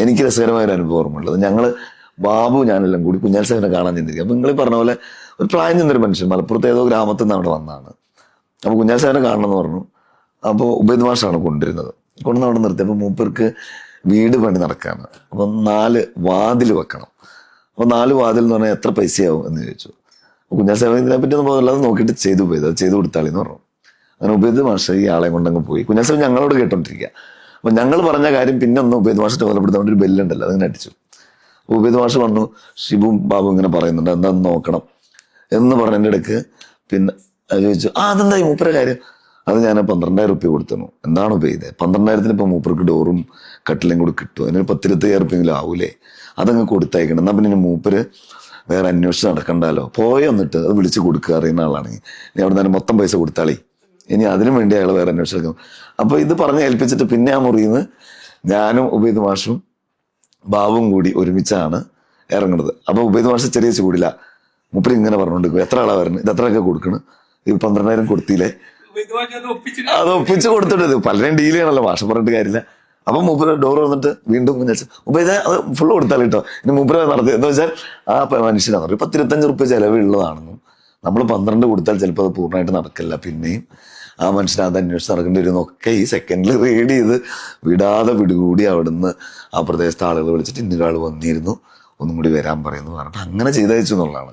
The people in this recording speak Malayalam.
എനിക്ക് രസകരമായ ഒരു അനുഭവം ഓർമ്മയുള്ളത്. ഞങ്ങള് ബാബു ഞാനെല്ലാം കൂടി കുഞ്ഞാൽ സാഹിബിനെ കാണാൻ ചെന്നിരിക്കും. അപ്പൊ നിങ്ങൾ പറഞ്ഞ പോലെ ഒരു പ്രായം ചെന്നൊരു മനുഷ്യൻ മലപ്പുറത്ത് ഏതോ ഗ്രാമത്തിൽ നിന്ന് അവിടെ വന്നതാണ്. അപ്പൊ കുഞ്ഞാൽ സാഹിബിനെ കാണണം എന്ന് പറഞ്ഞു. അപ്പോൾ ഉബൈദ് മാഷാണ് കൊണ്ടുവരുന്നത്. കൊണ്ടുവന്ന് അവിടെ നിർത്തി. അപ്പൊ മൂപ്പർക്ക് വീട് പണി നടക്കാണ്. അപ്പൊ 4 വാതിൽ വെക്കണം. അപ്പൊ 4 വാതിൽ എന്ന് പറഞ്ഞാൽ എത്ര പൈസയാവും എന്ന് ചോദിച്ചു. കുഞ്ഞാൽ സാഹിബ് ഇതിനെ പറ്റി ഒന്നും പോകില്ല, അത് നോക്കിയിട്ട് ചെയ്തു പോയത്, അത് ചെയ്തു കൊടുത്താളി എന്ന് പറഞ്ഞു. അങ്ങനെ ഉബൈദ് മാഷ ഈ ആളെ കൊണ്ടങ്ങ് പോയി. കുഞ്ഞാൽ സാഹിബ് ഞങ്ങളോട് കേട്ടോണ്ടിരിക്കുക. അപ്പൊ ഞങ്ങൾ പറഞ്ഞ കാര്യം പിന്നെ ഒന്ന് ഉബൈദ് മാഷിന്റെ കൊലപ്പെടുത്താൻ ഒരു ബെല്ലുണ്ടല്ലോ, അതിങ്ങനെ അടിച്ചു. ഉബൈദ് മാഷ് പറഞ്ഞു, ഷിബും ബാബു ഇങ്ങനെ പറയുന്നുണ്ട്, എന്താന്ന് നോക്കണം എന്ന് പറഞ്ഞതിന്റെ ഇടയ്ക്ക് പിന്നെ ചോദിച്ചു, അതെന്തായി മൂപ്പര കാര്യം? അത് ഞാൻ 12,000 റുപ്യ കൊടുത്തു. എന്താണ് ഉബൈദ്, 12,000 ഇപ്പൊ മൂപ്പർക്ക് ഡോറും കട്ടിലും കൂടി കിട്ടും, അതിനൊരു 10-25,000 റുപ്യെങ്കിലും ആവൂലേ, അതങ്ങ് കൊടുത്തയക്കണം. എന്നാ പിന്നെ മൂപ്പര് വേറെ അന്വേഷിച്ച് നടക്കണ്ടല്ലോ, വന്നിട്ട് അത് വിളിച്ച് കൊടുക്കുക. അറിയുന്ന ആളാണെങ്കിൽ ഇനി അവിടെ നിന്ന് മൊത്തം പൈസ കൊടുത്താളി, ഇനി അതിനു വേണ്ടി അയാൾ വേറെ അന്വേഷിച്ചെടുക്കും. അപ്പൊ ഇത് പറഞ്ഞ് ഏൽപ്പിച്ചിട്ട് പിന്നെ ആ മുറിയിൽ ഞാനും ഉബൈദ് മാഷും ബാബുവും കൂടി ഒരുമിച്ചാണ് ഇറങ്ങുന്നത്. അപ്പൊ ഉബൈദ് മാഷ് ചെറിയ ചൂടില്ല, മൂപ്പര് ഇങ്ങനെ പറഞ്ഞുകൊണ്ടിരിക്കും, എത്ര ആളാ വരുന്നത്, ഇത് എത്രയൊക്കെ കൊടുക്കണം, ഇത് 12,000 കൊടുത്തില്ലേ, അത് ഒപ്പിച്ച് കൊടുത്തിട്ടത് പലരും ഡീൽ ചെയ്യണല്ലോ, ഭാഷ പറഞ്ഞിട്ട് കാര്യമില്ല. അപ്പൊ മൂപ്പര് ഡോർ വന്നിട്ട് വീണ്ടും ഉബൈദ അത് ഫുള്ള് കൊടുത്താൽ കേട്ടോ. ഇനി മൂപ്പര് നടത്തി എന്ന് വെച്ചാൽ ആ മനുഷ്യനാണ് ഒരു 10-25 റുപ്യ ചെലവുള്ളതാണെന്നും നമ്മൾ 12 കൊടുത്താൽ ചിലപ്പോൾ അത് പൂർണ്ണമായിട്ട് നടക്കില്ല, പിന്നെയും ആ മനുഷ്യൻ അത് അന്വേഷിച്ച് നടക്കേണ്ടി വരുന്നൊക്കെ ഈ സെക്കൻഡിൽ റീഡ് ചെയ്ത് വിടാതെ വിടുകൂടി അവിടുന്ന് ആ പ്രദേശത്തെ ആളുകൾ വിളിച്ചിട്ട് ഇന്നൊരാൾ വന്നിരുന്നു, ഒന്നും കൂടി വരാൻ പറയുന്നു പറഞ്ഞിട്ട് അങ്ങനെ ചെയ്തയച്ചു എന്നുള്ളതാണ്.